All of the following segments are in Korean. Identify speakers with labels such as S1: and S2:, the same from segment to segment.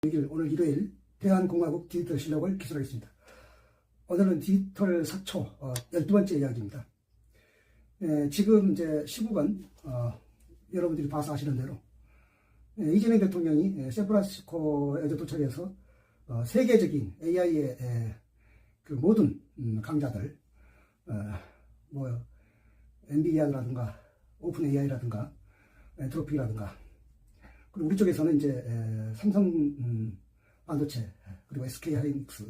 S1: 오늘 일요일 대한공화국 디지털 실력을 기술하겠습니다. 오늘은 디지털 사초 12번째 이야기입니다. 지금 이제 시국은 여러분들이 봐서 아시는 대로 이재명 대통령이 샌프란시스코에 도착해서 세계적인 AI의 그 모든 강자들 뭐 엔비디아라든가 오픈 AI라든가 엔트로피라든가 그리고 우리 쪽에서는 이제 삼성 반도체 그리고 SK 하이닉스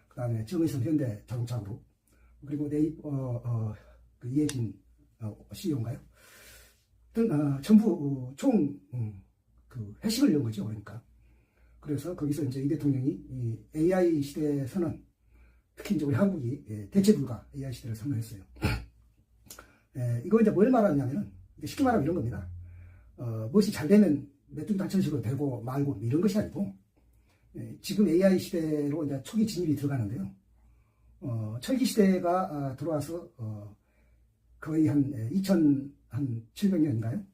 S1: 그 다음에 정의선 현대 자동차그룹 그리고 네이버 그 이해진 CEO인가요? 등 전부 총 그 회식을 연 거죠. 그러니까 그래서 거기서 이제 이 대통령이 이 AI 시대에서는 특히 이제 우리 한국이 대체 불가 AI 시대를 선언했어요. 이거 이제 뭘 말하냐면은 쉽게 말하면 이런 겁니다. 무엇이 잘 되면 메뚜기 단천식으로 되고 말고 이런 것이 아니고 지금 AI 시대로 이제 초기 진입이 들어가는데요. 철기 시대가 들어와서 거의 한 2700년인가요?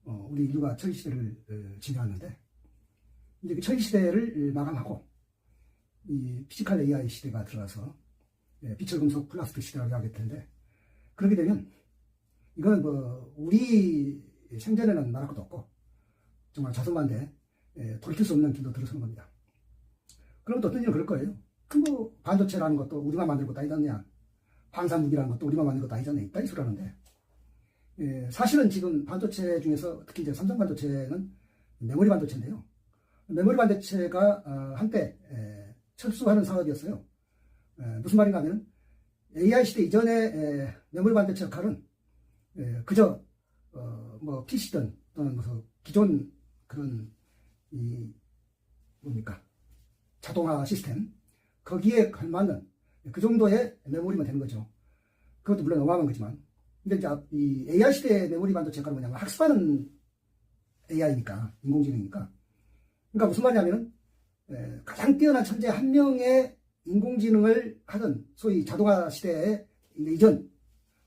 S1: 우리 인류가 철기 시대를 지나왔는데 이제 그 철기 시대를 마감하고 이 피지컬 AI 시대가 들어가서 비철 금속 플라스틱 시대라고 하게 텐데 그렇게 되면 이거는 뭐 우리 생전에는 말할 것도 없고 정말 자선반대 돌이킬 수 없는 길로 들어서는 겁니다. 그럼 또 어떤 일은 그럴 거예요. 뭐 반도체라는 것도 우리만 만들 것도 아니잖냐. 방산무기라는 것도 우리만 만들 것도 아니잖냐. 이따위 소리 하는데 사실은 지금 반도체 중에서 특히 이제 삼성 반도체는 메모리 반도체인데요. 메모리 반도체가 한때 철수하는 사업이었어요. 무슨 말인가 하면 AI 시대 이전에 메모리 반도체 역할은 그저 뭐 PC든 또는 무슨 기존 그런 이 뭡니까 자동화 시스템 거기에 걸맞는 그 정도의 메모리만 되는 거죠. 그것도 물론 어마어마한 거지만 근데 이제 이 AI 시대의 메모리 반도체 역할은 뭐냐면 학습하는 AI니까 인공지능이니까 그러니까 무슨 말이냐면은 가장 뛰어난 천재 한 명의 인공지능을 하던 소위 자동화 시대의 이전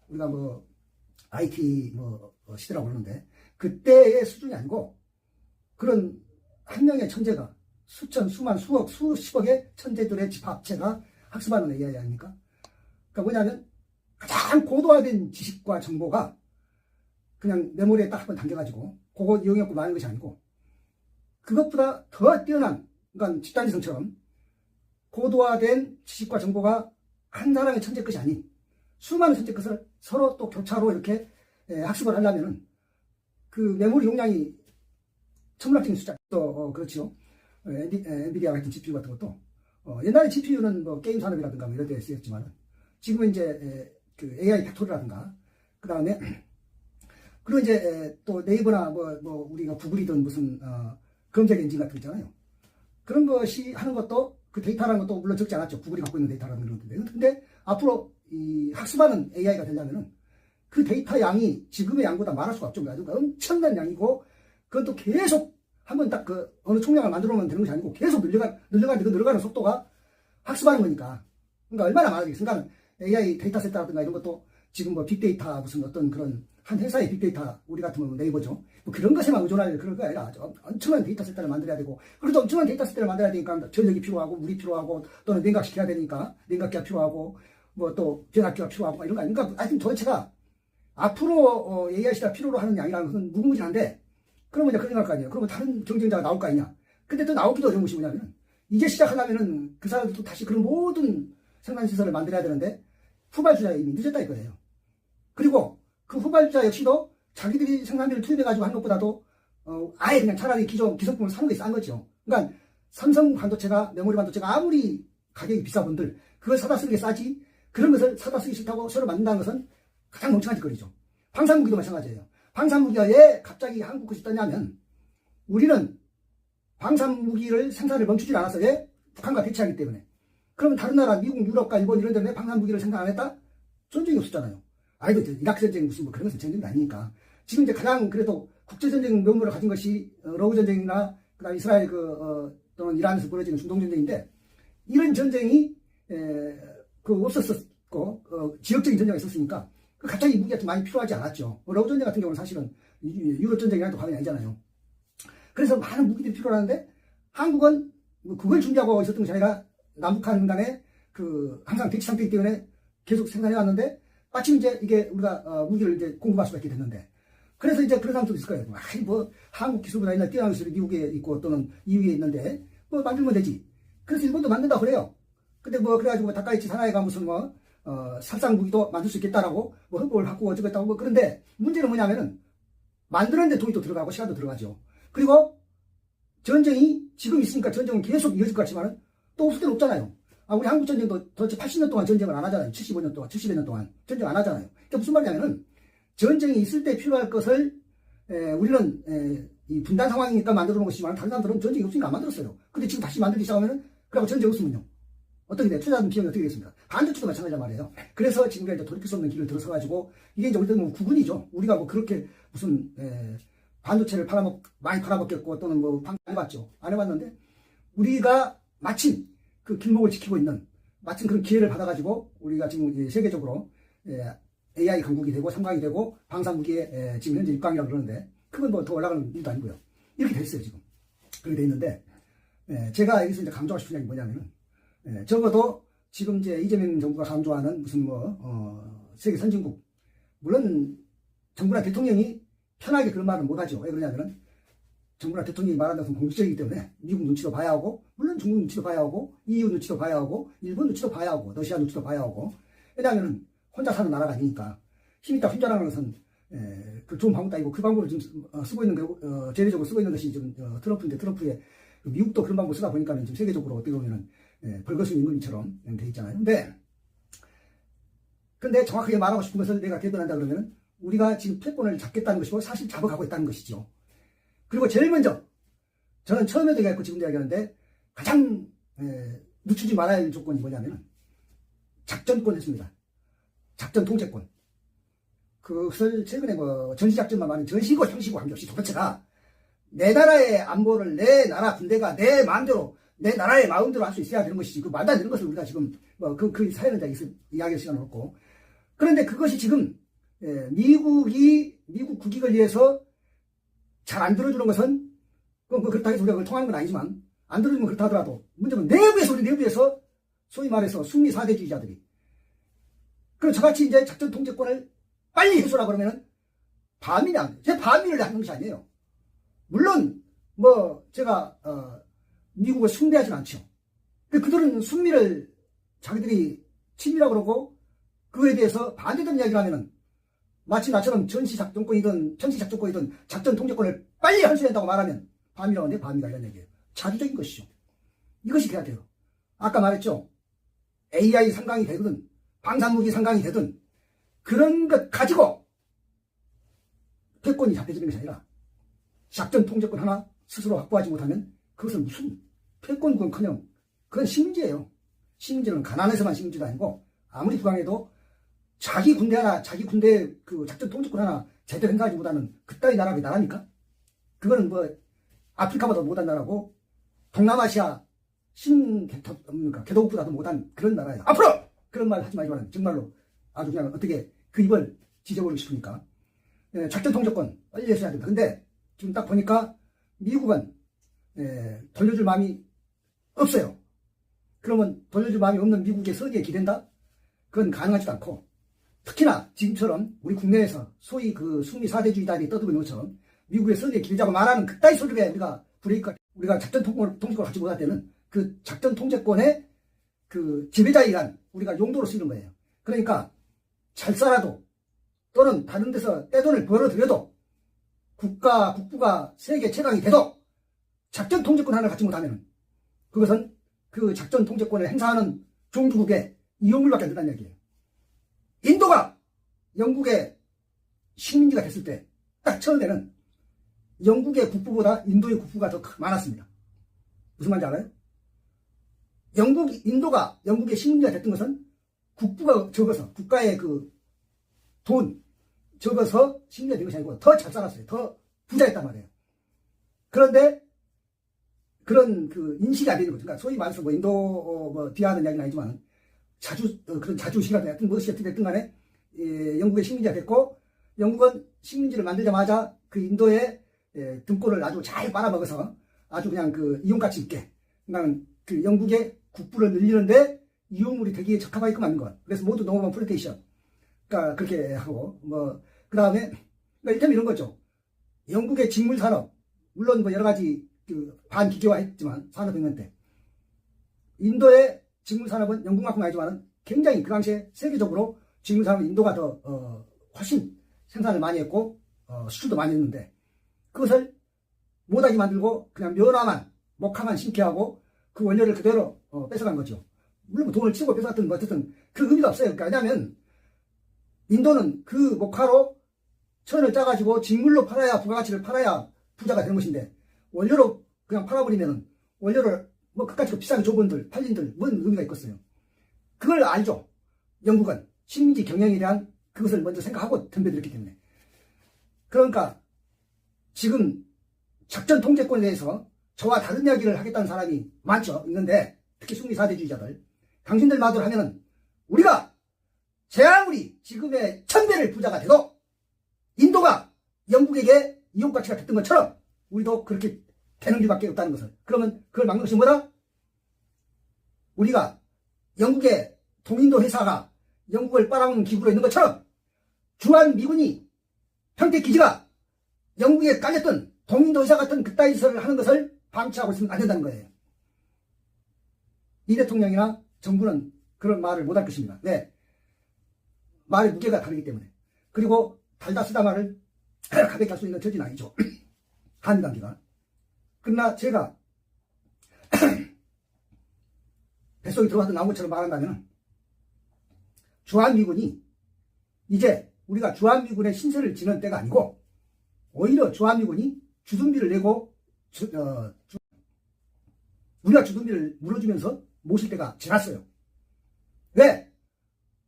S1: 우리가 뭐 IT 뭐 시대라고 그러는데 그때의 수준이 아니고 그런 한 명의 천재가 수천, 수만, 수억, 수십억의 천재들의 집합체가 학습하는 AI 아닙니까? 그러니까 뭐냐면 가장 고도화된 지식과 정보가 그냥 메모리에 딱 한 번 담겨가지고 그거 이용해갖고 많은 것이 아니고 그것보다 더 뛰어난 그러니까 집단지성처럼 고도화된 지식과 정보가 한 사람의 천재 것이 아닌 수많은 천재 것을 서로 또 교차로 이렇게 학습을 하려면은 그 메모리 용량이 천문학적인 숫자 또 그렇죠. 엔비디아 같은 GPU 같은 것도 옛날에 GPU는 뭐 게임 산업이라든가 뭐 이런 데 쓰였지만 지금은 이제 그 AI 팩토리라든가 그 다음에 그리고 이제 또 네이버나 뭐 우리가 구글이든 무슨 검색 엔진 같은 거 있잖아요. 그런 것이 하는 것도 그 데이터라는 것도 물론 적지 않았죠. 구글이 갖고 있는 데이터라는 건데 근데 앞으로 이 학습하는 AI가 되려면은 그 데이터 양이 지금의 양보다 말할 수가 없죠. 아주 엄청난 양이고 그건 또 계속 한번 딱 그 어느 총량을 만들어 놓으면 되는 것이 아니고 계속 늘어가는 속도가 학습하는 거니까. 그러니까 얼마나 많아지겠습니까? AI 데이터 세트라든가 이런 것도 지금 뭐 빅데이터 무슨 어떤 그런 한 회사의 빅데이터 우리 같으면 네이버죠. 뭐 그런 것에만 의존할 그런 거 아니라 엄청난 데이터 세트를 만들어야 되고 그래도 엄청난 데이터 세트를 만들어야 되니까 전력이 필요하고 물이 필요하고 또는 냉각시켜야 되니까 냉각기가 필요하고 뭐 또 변압기가 필요하고 이런 거 아닙니까? 그러니까 하여튼 도대체가 앞으로 AI 시대가 필요로 하는 양이라는 것은 무궁무진한데 그러면 이제 그런 생각할 거 아니에요. 그러면 다른 경쟁자가 나올 거 아니냐. 근데 또 나오기도 어려운 것이 뭐냐면 이제 시작하려면은 그 사람들도 다시 그런 모든 생산시설을 만들어야 되는데 후발주자가 이미 늦었다 이거예요. 그리고 그 후발주자 역시도 자기들이 생산비를 투입해가지고 한 것보다도 아예 그냥 차라리 기성품을 사는 게 싼 거죠. 그러니까 삼성 반도체가 메모리 반도체가 아무리 가격이 비싸본들 그걸 사다 쓰는 게 싸지 그런 것을 사다 쓰기 싫다고 새로 만든다는 것은 가장 멍청한 짓거리죠. 방산무기도 마찬가지예요. 방산무기가 왜 갑자기 한국 것이 떴냐면 우리는 방산무기를 생산을 멈추지 않았어요. 왜? 북한과 대치하기 때문에. 그러면 다른 나라 미국, 유럽과 일본 이런 데는 왜 방산무기를 생산 안 했다? 전쟁이 없었잖아요. 아이고 이라크 전쟁 무슨 뭐 그런 것은 전쟁이 아니니까. 지금 이제 가장 그래도 국제전쟁 면모를 가진 것이 러브 전쟁이나 그다음 이스라엘 또는 이란에서 벌어지는 중동 전쟁인데 이런 전쟁이 없었고 지역적인 전쟁이 있었으니까 갑자기 무기가 좀 많이 필요하지 않았죠. 러브 전쟁 같은 경우는 사실은 유럽 전쟁이랑 또 관련이 아니잖아요. 그래서 많은 무기들이 필요하는데 한국은 뭐 그걸 준비하고 있었던 것이 아니라 남북한 간에 그 항상 대치 상태이기 때문에 계속 생산해 왔는데 마침 이제 이게 우리가 무기를 이제 공급할 수밖에 됐는데 그래서 이제 그런 사람도 있을 거예요. 아니 뭐 한국 기술보다 옛날 뛰어난 기술이 미국에 있고 또는 EU에 있는데 뭐 만들면 되지. 그래서 일본도 만든다 그래요. 근데 뭐 그래가지고 다카이치 사나이가 무슨 뭐 살상 무기도 만들 수 있겠다라고 뭐 헌법을 바꾸고 어쩌겠다고 뭐 그런데 문제는 뭐냐면은 만드는데 돈이 또 들어가고 시간도 들어가죠. 그리고 전쟁이 지금 있으니까 전쟁은 계속 이어질 것 같지만은 또 없을 때는 없잖아요. 우리 한국 전쟁도 도대체 80년 동안 전쟁을 안 하잖아요. 75년 동안, 70년 동안 전쟁 안 하잖아요. 그러니까 무슨 말이냐면은 전쟁이 있을 때 필요할 것을 우리는 이 분단 상황이니까 만들어 놓은 것이지만 다른 사람들은 전쟁이 없으니까 안 만들었어요. 근데 지금 다시 만들기 시작하면은 그러고 전쟁 없으면요. 어떻게 돼요? 투자하는 비용이 어떻게 되겠습니까? 반도체도 마찬가지란 말이에요. 그래서 지금 이제 돌이킬 수 없는 길을 들어서가지고 이게 이제 우리들 뭐 구근이죠. 우리가 뭐 그렇게 무슨 반도체를 많이 팔아먹겠고 또는 뭐 안 해봤죠. 안 해봤는데 우리가 마침 그 길목을 지키고 있는 마침 그런 기회를 받아가지고 우리가 지금 세계적으로 AI 강국이 되고 3강이 되고 방산무기에 지금 현재 6강이라고 그러는데 그건 뭐 더 올라가는 일도 아니고요. 이렇게 됐어요 지금. 그렇게 돼 있는데 제가 여기서 이제 강조하고 싶은 게 뭐냐면은 적어도 지금 이제 이재명 정부가 강조하는 무슨 세계 선진국 물론 정부나 대통령이 편하게 그런 말은 못하죠. 왜 그러냐면은 정부나 대통령이 말하는 것은 공식적이기 때문에 미국 눈치도 봐야 하고 물론 중국 눈치도 봐야 하고 EU 눈치도 봐야 하고 일본 눈치도 봐야 하고 러시아 눈치도 봐야 하고 왜냐하면 혼자 사는 나라가 아니니까 힘 있다 혼자라는 것은 그 좋은 방법도 아니고 그 방법을 지금 쓰고 있는 제도적으로 쓰고 있는 것이 지금 트럼프인데 트럼프의 미국도 그런 방법을 쓰다 보니까 지금 세계적으로 어떻게 보면은 벌거숭이 임금처럼 돼 있잖아요. 근데 정확하게 말하고 싶은 것을 내가 대변한다 그러면은 우리가 지금 패권을 잡겠다는 것이고 사실 잡아가고 있다는 것이죠. 그리고 제일 먼저 저는 처음에도 얘기했고 지금도 얘기하는데 가장 늦추지 말아야 할 조건이 뭐냐면은 작전권이었습니다. 작전 통제권. 그것을 최근에 뭐 전시작전만 많은 전시고 형시고 관계없이 도대체가 내 나라의 안보를 내 나라 군대가 내 마음대로 내 나라의 마음대로 할 수 있어야 되는 것이지 그 말도 안 되는 것을 우리가 지금 그 사연을 이야기할 시간은 없고 그런데 그것이 지금 미국 국익을 위해서 잘 안 들어주는 것은 그렇다 해서 우리가 그걸 통하는 건 아니지만 안 들어주면 그렇다 하더라도 문제는 우리 내부에서 소위 말해서 순미 사대주의자들이 그럼 저같이 이제 작전 통제권을 빨리 해소라 그러면은 반민이 안 돼요. 제 반민을 하는 것이 아니에요. 물론 제가 미국을 숭배하진 않죠. 그들은 순미를 자기들이 친미라고 그러고 그거에 대해서 반대되는 이야기를 하면은 마치 나처럼 전시작전권이든 평시작전권이든 작전 통제권을 빨리 할 수 된다고 말하면 반미라고 하는데 반미가 이런 얘기예요. 자주적인 것이죠. 이것이 돼야 돼요. 아까 말했죠. AI 상강이 되든 방산무기 상강이 되든 그런 것 가지고 패권이 잡혀지는 것이 아니라 작전 통제권 하나 스스로 확보하지 못하면 그것은 무슨 패권군커녕 그건 식민지예요. 식민지는 가난해서만 식민지도 아니고 아무리 부강해도 자기 군대 그 작전 통제권 하나 제대로 행사하지 못하는 그따위 나라가 나라입니까? 그거는 아프리카보다 못한 나라고 동남아시아 개도국보다도 못한 그런 나라예요. 앞으로 그런 말 하지 마지만 정말로 아주 그냥 어떻게 그 입을 지져버리고 싶으니까 작전 통제권 빨리 했어야 된다. 근데 지금 딱 보니까 미국은 돌려줄 마음이 없어요. 그러면 돌려줄 마음이 없는 미국의 서기에 기댄다? 그건 가능하지도 않고 특히나 지금처럼 우리 국내에서 소위 그 순미 사대주의자들이 떠들고 있는 것처럼 미국의 서기에 기대자고 말하는 그따위 소리에 우리가 작전 통제권을 갖지 못할 때는 그 작전 통제권의 그 지배자에 의한 우리가 용도로 쓰는 거예요. 그러니까 잘 살아도 또는 다른 데서 떼돈을 벌어들여도 국부가 세계 최강이 돼도 작전 통제권 하나를 갖지 못하면 그것은 그 작전 통제권을 행사하는 종주국의 이용물밖에 안 된다는 얘기예요. 인도가 영국의 식민지가 됐을 때 딱 처음에는 영국의 국부보다 인도의 국부가 더 많았습니다. 무슨 말인지 알아요? 인도가 영국의 식민지가 됐던 것은 국부가 적어서 국가의 그 돈 적어서 식민지가 된 것이 아니고 더 잘 살았어요. 더 부자였단 말이에요. 그런데 그런 그 인식이 안 되는 거죠. 그러니까 소위 말해서 인도 비하하는 이야기는 아니지만 그런 자주시가 하여튼 무엇이 어떻게 됐든 간에 영국의 식민지가 됐고 영국은 식민지를 만들자마자 그 인도의 등골을 아주 잘 빨아먹어서 아주 그냥 그 이용가치 있게 그냥 그 영국의 국부를 늘리는데 이용물이 되기에 적합하게끔 만든 것. 그래서 모두 노먼 플랜테이션. 그러니까 그렇게 하고 뭐 그 다음에 일단 이런 거죠. 영국의 직물 산업 물론 뭐 여러 가지 그 반기계화했지만 산업혁명 때 인도의 직물 산업은 영국만큼 아니지만 굉장히 그 당시에 세계적으로 직물 산업은 인도가 더 훨씬 생산을 많이 했고 수출도 많이 했는데 그것을 못하게 만들고 그냥 면화만 목화만 심게 하고 그 원료를 그대로 뺏어간 거죠. 물론 돈을 치고 뺏어갔든 뭐 어쨌든 그 의미가 없어요. 그러니까 왜냐하면 인도는 그 목화로 천을 짜가지고 직물로 팔아야 부가가치를 팔아야 부자가 되는 것인데 원료로 그냥 팔아버리면 원료를 뭐 그까짓 비싼 조건들 팔린들 뭔 의미가 있겠어요. 그걸 알죠. 영국은 식민지 경영에 대한 그것을 먼저 생각하고 덤벼들었기 때문에. 그러니까 지금 작전 통제권에 대해서 저와 다른 이야기를 하겠다는 사람이 많죠. 있는데 특히 숙미 사대주의자들. 당신들 말대로 하면은 우리가 아무리 지금의 1000배를 부자가 돼도 인도가 영국에게 이용가치가 됐던 것처럼 우리도 그렇게 되는 길밖에 없다는 것을. 그러면 그걸 막는 것이 뭐다? 우리가 영국의 동인도 회사가 영국을 빨아먹는 기구로 있는 것처럼 주한미군이 평택기지가 영국에 깔렸던 동인도 회사 같은 그따위 짓을 하는 것을 방치하고 있으면 안 된다는 거예요. 이 대통령이나 정부는 그런 말을 못할 것입니다. 왜? 말의 무게가 다르기 때문에. 그리고 달다 쓰다 말을 가볍게 할 수 있는 처지는 아니죠. 한미관계가. 그러나 제가 뱃속에 들어와서 나온 것처럼 말한다면 주한미군이 이제 우리가 주한미군의 신세를 지는 때가 아니고 오히려 주한미군이 주둔비를 내고 우리가 주둔비를 물어주면서 모실 때가 지났어요. 왜?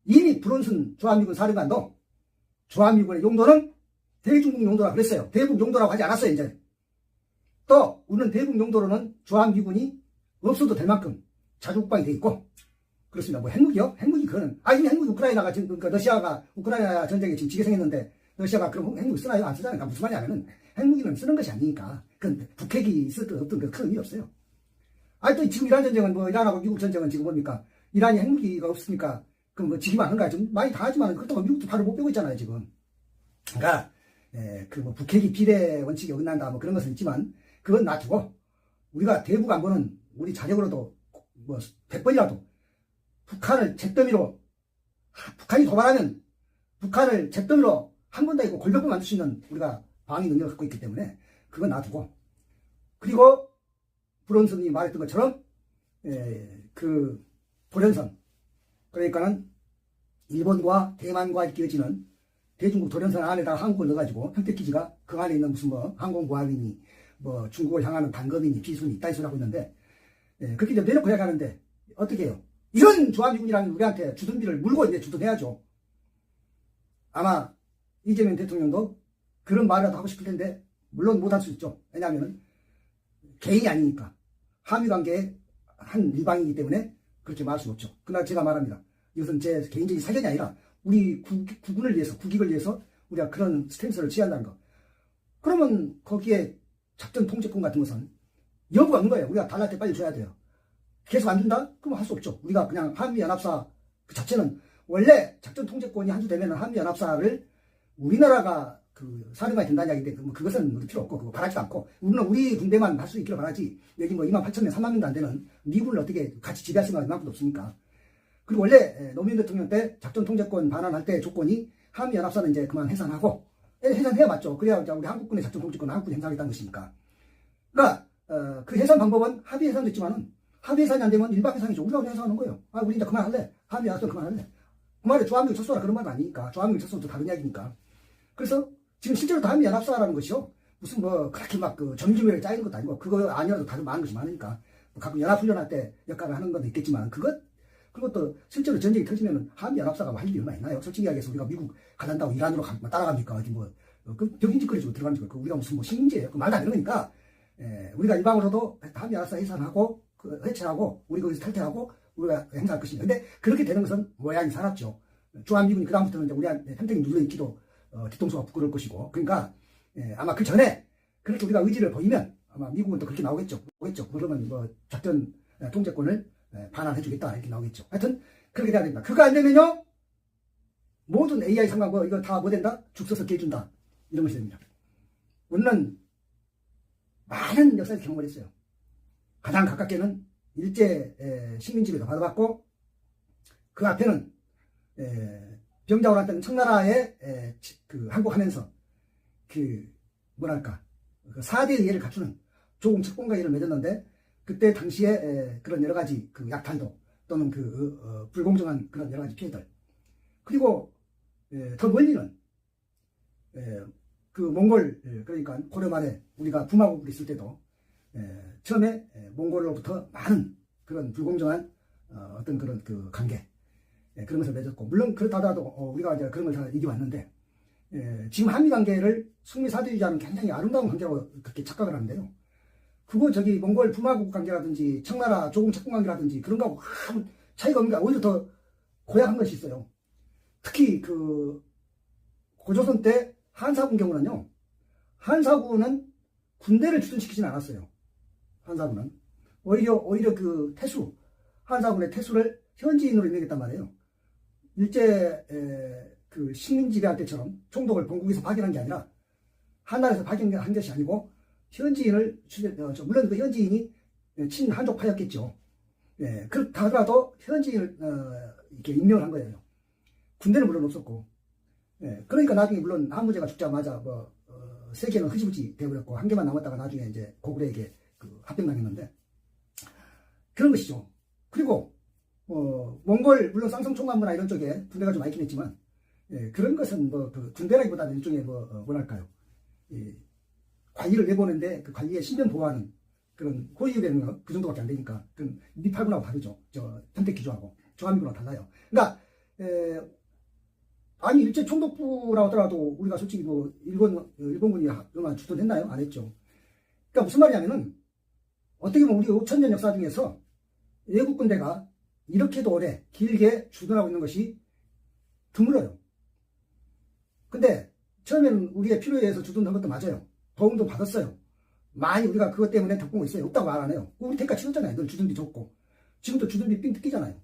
S1: 이미 브론슨 주한미군 사령관도 주한미군의 용도는 대중국 용도라 그랬어요. 대북 용도라고 하지 않았어요. 이제 또 우리는 대북 용도로는 주한미군이 없어도 될 만큼 자주국방이 돼 있고 그렇습니다. 뭐 핵무기요? 핵무기 그거는 이미 핵무기 우크라이나가 지금 그러니까 러시아가 우크라이나 전쟁에 지금 지게 생겼는데 러시아가 그럼 핵무기 쓰나요? 안 쓰잖아요. 무슨 말이냐면은 핵무기는 쓰는 것이 아니니까 그건 북핵이 있었든 없든 큰 의미 없어요. 또 지금 이란 전쟁은 뭐 이란하고 미국 전쟁은 지금 뭡니까? 이란이 핵무기가 없으니까 그럼 뭐 지기만 하는가? 좀 많이 당하지만 그렇다고 미국도 발을 못 빼고 있잖아요 지금. 그러니까 그 뭐 북핵이 비례 원칙에 어긋난다 뭐 그런 것은 있지만 그건 놔두고 우리가 대북 안보는 우리 자력으로도 뭐 100번이라도 북한을 잿더미로 북한이 도발하면 북한을 잿더미로 한 번도 아니고 골병을 만들 수 있는 우리가 방위 능력을 갖고 있기 때문에 그건 놔두고 그리고 브론슨이 말했던 것처럼 그 도련선 그러니까는 일본과 대만과 이어지는 대중국 도련선 안에다가 한국을 넣어가지고 평택기지가 그 안에 있는 무슨 뭐 항공모함이니 뭐 중국을 향하는 단검이니 비순이 이따위 소리 하고 있는데 그렇게 이제 내놓고 이야기하는데 어떻게 해요? 이런 주한미군이라는 우리한테 주둔비를 물고 이제 주둔해야죠. 아마 이재명 대통령도 그런 말이라도 하고 싶을 텐데 물론 못할 수 있죠. 왜냐하면 개인이 아니니까 한미관계의 한 일방이기 때문에 그렇게 말할 수 없죠. 그러나 제가 말합니다. 이것은 제 개인적인 사견이 아니라 우리 국군을 위해서 국익을 위해서 우리가 그런 스탠스를 취한다는 거. 그러면 거기에 작전 통제권 같은 것은 여부가 없는 거예요. 우리가 달랄 때 빨리 줘야 돼요. 계속 안 준다? 그럼 할 수 없죠. 우리가 그냥 한미연합사 그 자체는 원래 작전 통제권이 한주되면 한미연합사를 우리나라가 그 사령관이 된다는 이야기인데 그것은 필요 없고 그거 바라지도 않고 우리는 우리 군대만 할 수 있기를 바라지 여기 뭐 28,000명 3만 명도 안 되는 미군을 어떻게 같이 지배할 생각이 이만큼도 없으니까. 그리고 원래 노무현 대통령 때 작전 통제권 반환할 때 조건이 한미연합사는 이제 그만 해산하고 해산해야 맞죠. 그래야 우리 한국군의 작전 통제권을 한국군이 행사하겠다는 것이니까. 그러니까 그 해산 방법은 합의 해산도 있지만은 합의 해산이 안 되면 일박 해산이죠. 우리가 그냥 해산하는 거예요. 우리 이제 그만할래. 합의연합사 그만할래. 그 말에 주한미군 철수라 그런 말은 아니니까. 주한미군 철수도 다른 이야기니까. 그래서 지금 실제로 다 한미연합사라는 것이요. 무슨 뭐 그렇게 막 그 정규회를 짜이는 것도 아니고 그거 아니라도 다들 많은 것이 많으니까 가끔 연합훈련할 때 역할을 하는 것도 있겠지만 그것도 실제로 전쟁이 터지면은 한미연합사가 할 일이 얼마 있나요? 솔직히 이야기해서 우리가 미국 가난다고 이란으로 따라갑니까? 어디 뭐 벽인짓거리죠. 들어갑니까? 우리가 무슨 뭐 식민지예요? 그 말도 안 되는 거니까 우리가 일방으로도 한미연합사 해산하고 해체하고 우리 거기서 탈퇴하고 우리가 행사할 것입니다. 근데 그렇게 되는 것은 모양이 살았죠. 주한미군이 그 다음부터는 이제 우리한테 팽팽히 눌러있기도 뒤통수가 부끄러울 것이고 그러니까 아마 그 전에 그렇게 우리가 의지를 보이면 아마 미국은 또 그렇게 나오겠죠. 그러면 뭐 작전 통제권을 반환해주겠다 이렇게 나오겠죠. 하여튼 그렇게 돼야 됩니다. 그거 안 되면요 모든 AI 상관 뭐 이거 다 뭐 된다? 죽 서서 개준다 이런 것이 됩니다. 우리는 많은 역사적 경험을 했어요. 가장 가깝게는 일제 식민지배도 받아봤고 그 앞에는 병자호란 때는 청나라에 그 항복하면서 그 뭐랄까 그 4대 의회를 갖추는 조공 특공가위를 맺었는데 그때 당시에 그런 여러 가지 그 약탈도 또는 그 불공정한 그런 여러 가지 피해들 그리고 더 멀리는 그 몽골 그러니까 고려 말에 우리가 부마국을 있을 때도 처음에 몽골로부터 많은 그런 불공정한 어떤 그런 그 관계 그런 것을 맺었고 물론 그렇다 하더라도 우리가 이제 그런 걸 다 이겨왔는데 지금 한미 관계를 숙미 사대주의자는 굉장히 아름다운 관계로 그렇게 착각을 하는데요. 그거 저기 몽골 부마국 관계라든지 청나라 조공 채권 관계라든지 그런 거하고 아무 차이가 없는 게 오히려 더 고약한 것이 있어요. 특히 그 고조선 때 한사군 경우는요. 한사군은 군대를 주둔시키진 않았어요. 한사군은 오히려 그 태수 한사군의 태수를 현지인으로 임명했단 말이에요. 일제 그 식민지배할 때처럼 총독을 본국에서 파견한 게 아니라 한나라에서 파견한 것이 아니고 현지인을 물론 그 현지인이 친한족파였겠죠. 그렇다 하더라도 현지인을 이렇게 임명을 한 거예요. 군대는 물론 없었고. 그러니까 나중에 물론 한무제가 죽자마자 뭐 세 개는 흐지부지 되어버렸고 한 개만 남았다가 나중에 이제 고구려에게 그 합병당했는데 그런 것이죠. 그리고 몽골 물론 쌍성총관부나 이런 쪽에 군대가 좀 많이 있긴 했지만 그런 것은 뭐 그 군대라기보다는 일종의 뭐랄까요 관리를 내보는데 그 관리에 신변 보호하는 그런 호위되는 거 그 정도밖에 안 되니까 그건 니팔군하고 다르죠. 저 편택기조하고 중화민군하고 달라요. 그러니까 아니 일제 총독부라고 하더라도 우리가 솔직히 뭐 일본군이 얼마나 주둔했나요? 안 했죠. 그러니까 무슨 말이냐면은 어떻게 보면 우리 5,000년 역사 중에서 외국 군대가 이렇게도 오래 길게 주둔하고 있는 것이 드물어요. 근데 처음에는 우리의 필요에 의해서 주둔한 것도 맞아요. 도움도 받았어요. 많이 우리가 그것 때문에 덕분이 있어요. 없다고 말 안 해요. 우리 대가 치렀잖아요. 늘 주둔비 줬고. 지금도 주둔비 삥 뜯기잖아요.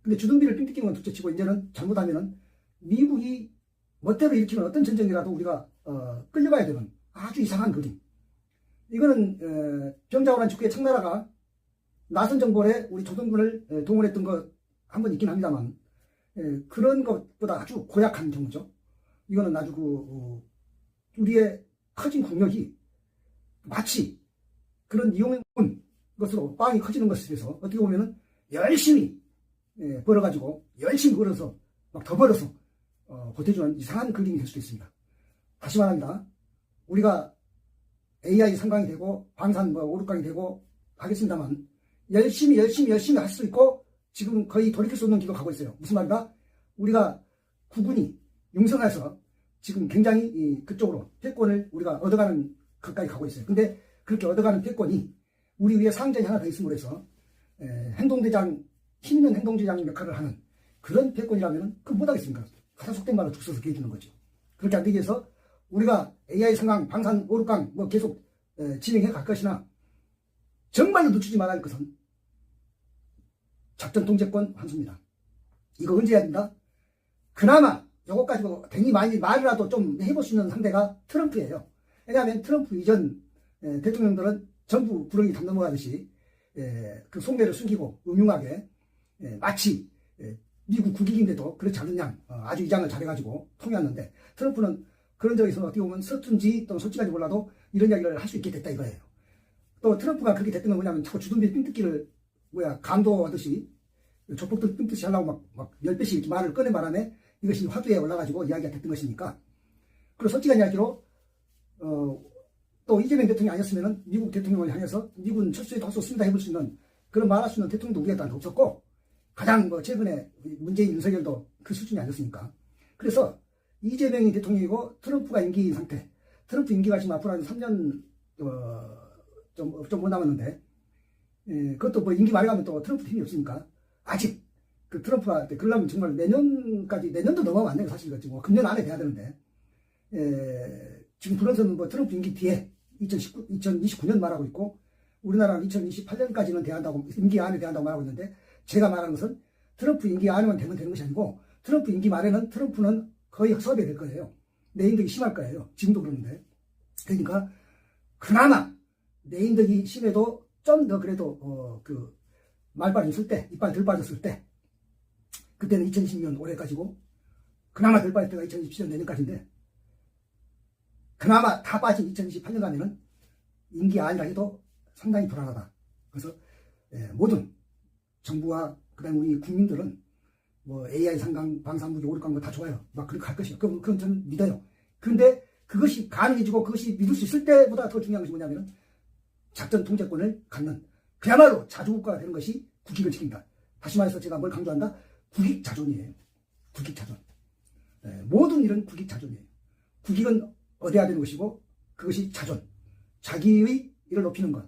S1: 근데 주둔비를 삥 뜯기는 건 둘째 치고 이제는 잘못하면은 미국이 멋대로 일으키는 어떤 전쟁이라도 우리가 끌려가야 되는 아주 이상한 그림. 이거는 병자호란 직후에 청나라가 나선 정벌에 우리 조선군을 동원했던 거 한 번 있긴 합니다만 그런 것보다 아주 고약한 경우죠. 이거는 아주 우리의 커진 국력이 마치 그런 이용군 것으로 빵이 커지는 것에 대해서 어떻게 보면은 열심히 벌어가지고 열심히 벌어서 막 더 벌어서 보태주는 이상한 그림이 될 수도 있습니다. 다시 말합니다. 우리가 AI 상강이 되고 방산 오륙강이 되고 하겠습니다만 열심히 할 수 있고 지금 거의 돌이킬 수 없는 길로 가고 있어요. 무슨 말인가? 우리가 국군이 용성해서 지금 굉장히 그쪽으로 패권을 우리가 얻어가는 것까지 가고 있어요. 근데 그렇게 얻어가는 패권이 우리 위에 상장이 하나 더 있음으로 해서 행동대장, 힘있는 행동대장 역할을 하는 그런 패권이라면 그건 못하겠습니까? 가장 속된 말로 죽 서서 개해주는 거죠. 그렇게 안 되기 위해서 우리가 AI 상강, 방산, 오륙강 계속 진행해 갈 것이나 정말로 늦추지 말아야 할 것은 작전 통제권 환수입니다. 이거 언제 해야 된다? 그나마 요것 가지고 굉장히 많이 말이라도 좀 해볼 수 있는 상대가 트럼프예요. 왜냐하면 트럼프 이전 대통령들은 전부 구렁이 담 넘어가듯이 그 속내를 숨기고 음흉하게 마치 미국 국익인데도 그렇지 않은 양 아주 이장을 잘해가지고 통해왔는데 트럼프는 그런 점에서 어떻게 보면 서툰지 또는 솔직한지 몰라도 이런 이야기를 할 수 있게 됐다 이거예요. 또 트럼프가 그렇게 됐던 건 뭐냐면 자꾸 주둔비 삥뜯기를 감도하듯이 족복들 삥뜯이 하려고 막 10배씩 이렇게 말을 꺼내 말하네 이것이 화두에 올라가지고 이야기가 됐던 것이니까. 그리고 솔직한 이야기로 또 이재명 대통령이 아니었으면 미국 대통령을 향해서 미군 철수에도 할 수 없습니다 해볼 수 있는 그런 말할 수 있는 대통령도 우리한테 없었고 가장 최근에 문재인 윤석열도 그 수준이 아니었으니까. 그래서 이재명이 대통령이고 트럼프가 임기인 상태. 트럼프 임기가 지금 앞으로 한 3년 좀 못 남았는데 그것도 임기 말에 가면 또 트럼프 힘이 없으니까 아직 그 트럼프가 그러려면 정말 내년도 넘어가면 안 돼요. 사실 지금 금년 안에 돼야 되는데 지금 불어서는 트럼프 임기 뒤에 2029년 말하고 있고, 우리나라는 2028년까지는 대한다고, 임기 안에 대한다고 말하고 있는데, 제가 말하는 것은 트럼프 임기 안에만 되면 되는 것이 아니고, 트럼프 임기 말에는 트럼프는 거의 섭외될 거예요. 내인덕이 심할 거예요. 지금도 그러는데. 그러니까, 그나마 내인덕이 심해도 좀 더 그래도, 말빨이 있을 때, 이빨 덜 빠졌을 때, 그때는 2020년 올해까지고, 그나마 덜 빠질 때가 2027년 내년까지인데, 그나마 다 빠진 2028년간에는 임기 아니라 해도 상당히 불안하다. 그래서 모든 정부와 그다음 우리 국민들은 뭐 AI 상강, 방산무기, 오륙간 거 다 좋아요. 막 그렇게 할 것이요. 그건 저는 믿어요. 그런데 그것이 가능해지고 그것이 믿을 수 있을 때보다 더 중요한 것이 뭐냐면은 작전 통제권을 갖는 그야말로 자주국가가 되는 것이 국익을 지킨다. 다시 말해서 제가 뭘 강조한다? 국익자존이에요. 국익자존. 모든 일은 국익자존이에요. 국익은 얻어야 되는 것이고 그것이 자존. 자기의 일을 높이는 것.